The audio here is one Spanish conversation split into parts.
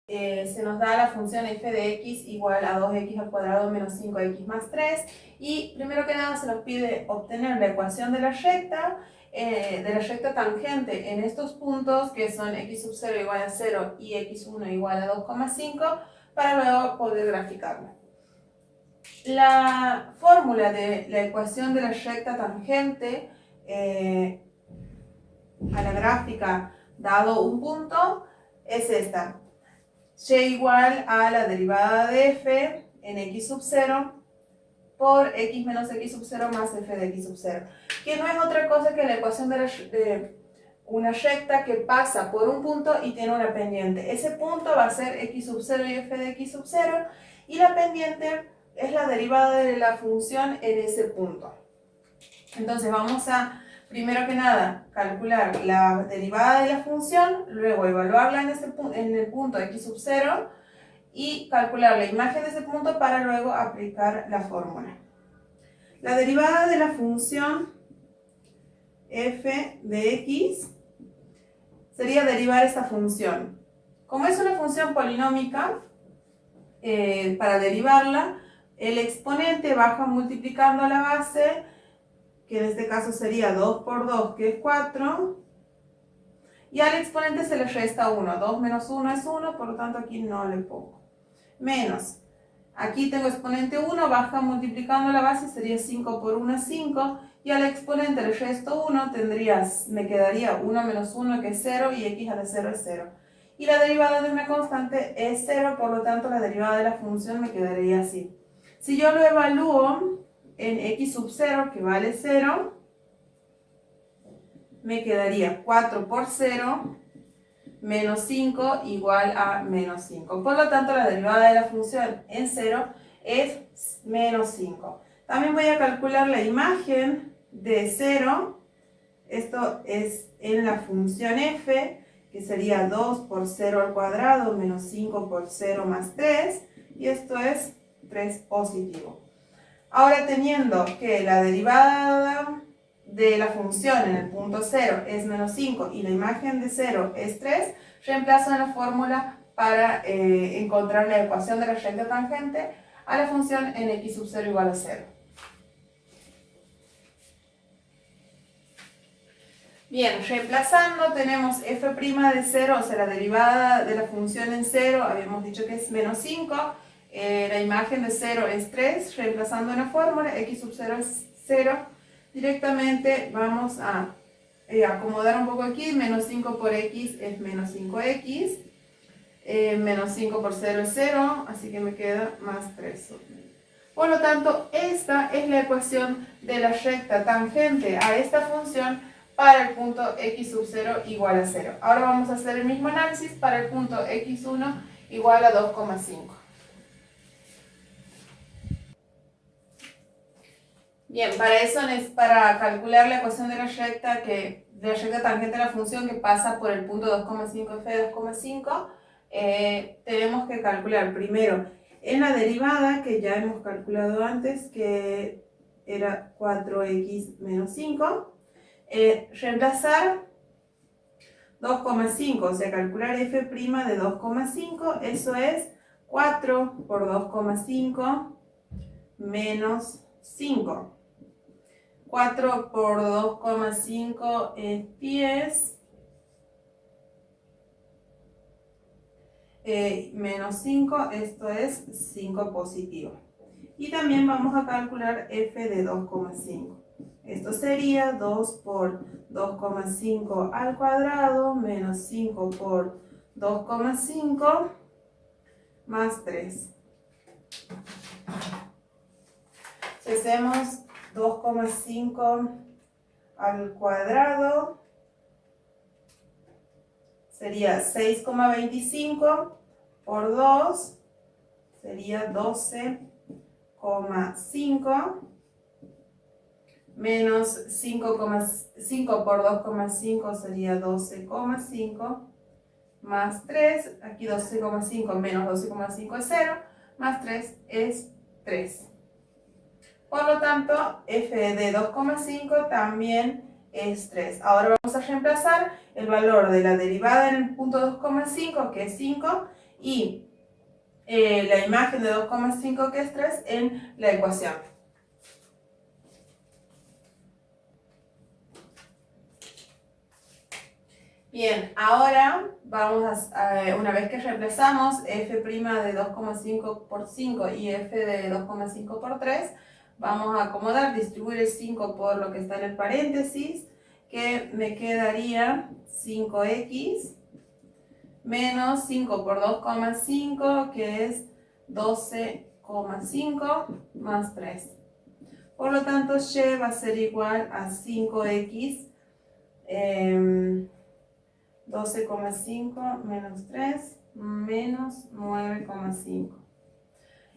se nos da la función f de x igual a 2x al cuadrado menos 5x más 3, y primero que nada se nos pide obtener la ecuación de la recta tangente en estos puntos que son x sub 0 igual a 0 y x1 igual a 2,5 para luego poder graficarla. La fórmula de la ecuación de la recta tangente a la gráfica dado un punto es esta: y igual a la derivada de f en x sub 0 por x menos x sub 0 más f de x sub 0, que no es otra cosa que la ecuación de una recta que pasa por un punto y tiene una pendiente. Ese punto va a ser x sub 0 y f de x sub 0, y la pendiente es la derivada de la función en ese punto. Entonces vamos a, primero que nada, calcular la derivada de la función, luego evaluarla en el punto x sub 0 y calcular la imagen de ese punto para luego aplicar la fórmula. La derivada de la función f de x sería derivar esta función. Como es una función polinómica, para derivarla, el exponente baja multiplicando a la base, que en este caso sería 2 por 2, que es 4, y al exponente se le resta 1. 2 menos 1 es 1, por lo tanto aquí no le pongo. Menos, aquí tengo exponente 1, baja multiplicando la base, sería 5 por 1 es 5, y al exponente le resto 1, me quedaría 1 menos 1, que es 0, y x a la 0 es 0. Y la derivada de una constante es 0, por lo tanto la derivada de la función me quedaría así. Si yo lo evalúo en x sub 0, que vale 0, me quedaría 4 por 0 menos 5 igual a menos 5. Por lo tanto, la derivada de la función en 0 es menos 5. También voy a calcular la imagen de 0. Esto es en la función f, que sería 2 por 0 al cuadrado menos 5 por 0 más 3. Y esto es 3 positivo. Ahora, teniendo que la derivada de la función en el punto 0 es menos 5 y la imagen de 0 es 3, reemplazo en la fórmula para encontrar la ecuación de la recta tangente a la función en x sub 0 igual a 0. Bien, reemplazando tenemos f' de 0, o sea, la derivada de la función en 0, habíamos dicho que es menos 5, la imagen de 0 es 3, reemplazando en la fórmula, x sub 0 es 0, directamente vamos a acomodar un poco aquí, menos 5 por x es menos 5x, menos 5 por 0 es 0, así que me queda más 3. Por lo tanto, esta es la ecuación de la recta tangente a esta función para el punto x sub 0 igual a 0. Ahora vamos a hacer el mismo análisis para el punto x1 igual a 2,5. Bien, para eso, para calcular la ecuación de la recta tangente a la función que pasa por el punto 2,5 f de 2,5, tenemos que calcular primero en la derivada que ya hemos calculado antes, que era 4x menos 5, reemplazar 2,5, o sea, calcular f' de 2,5, eso es 4 por 2,5 menos 5. 4 por 2,5 es 10, menos 5, esto es 5 positivo. Y también vamos a calcular f de 2,5. Esto sería 2 por 2,5 al cuadrado menos 5 por 2,5 más 3. Si hacemos 2,5 al cuadrado, sería 6,25 por 2, sería 12,5, menos 5 por 2,5 sería 12,5, más 3, aquí 12,5 menos 12,5 es 0, más 3 es 3. Por lo tanto, f de 2,5 también es 3. Ahora vamos a reemplazar el valor de la derivada en el punto 2,5, que es 5, y la imagen de 2,5 que es 3 en la ecuación. Bien, ahora vamos una vez que reemplazamos f' de 2,5 por 5 y f de 2,5 por 3, vamos a acomodar, distribuir el 5 por lo que está en el paréntesis, que me quedaría 5x menos 5 por 2,5, que es 12,5 más 3. Por lo tanto, y va a ser igual a 5x 12,5 menos 3 menos 9,5.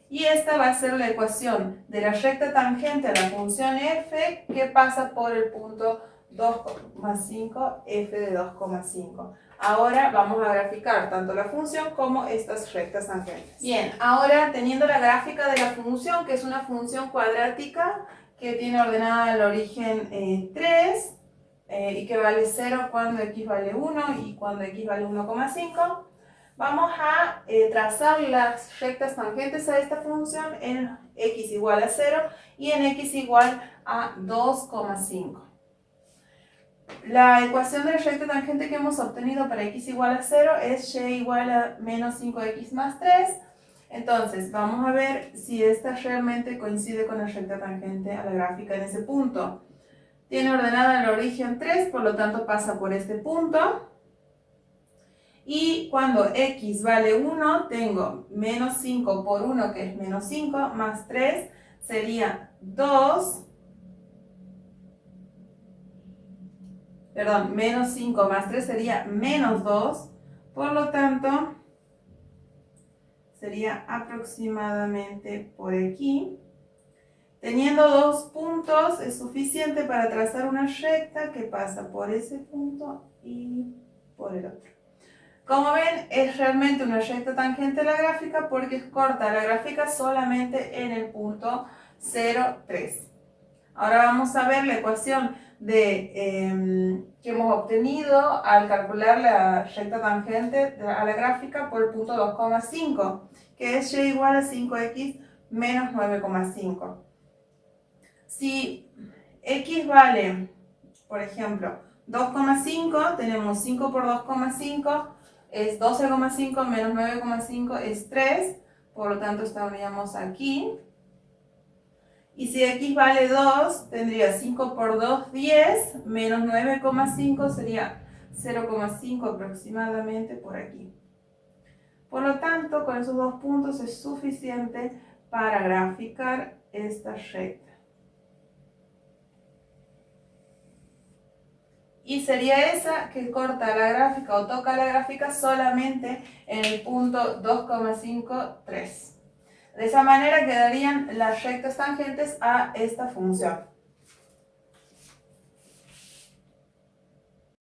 Y esta va a ser la ecuación de la recta tangente a la función f que pasa por el punto 2,5, f de 2,5. Ahora vamos a graficar tanto la función como estas rectas tangentes. Bien, ahora teniendo la gráfica de la función, que es una función cuadrática que tiene ordenada el origen 3, y que vale 0 cuando x vale 1 y cuando x vale 1,5, vamos a trazar las rectas tangentes a esta función en x igual a 0 y en x igual a 2,5. La ecuación de la recta tangente que hemos obtenido para x igual a 0 es y igual a menos 5x más 3. Entonces, vamos a ver si esta realmente coincide con la recta tangente a la gráfica en ese punto. Tiene ordenada el origen 3, por lo tanto pasa por este punto. Y cuando x vale 1, tengo menos 5 por 1, que es menos 5, más 3, sería 2. Perdón, menos 5 más 3 sería menos 2. Por lo tanto, sería aproximadamente por aquí. Teniendo dos puntos es suficiente para trazar una recta que pasa por ese punto y por el otro. Como ven, es realmente una recta tangente a la gráfica porque corta la gráfica solamente en el punto 0, 3. Ahora vamos a ver la ecuación que hemos obtenido al calcular la recta tangente a la gráfica por el punto 2,5, que es y igual a 5x menos 9,5. Si x vale, por ejemplo, 2,5, tenemos 5 por 2,5 es 12,5 menos 9,5 es 3, por lo tanto estaríamos aquí. Y si x vale 2, tendría 5 por 2, 10, menos 9,5 sería 0,5 aproximadamente por aquí. Por lo tanto, con esos dos puntos es suficiente para graficar esta recta. Y sería esa que corta la gráfica o toca la gráfica solamente en el punto 2,53. De esa manera quedarían las rectas tangentes a esta función.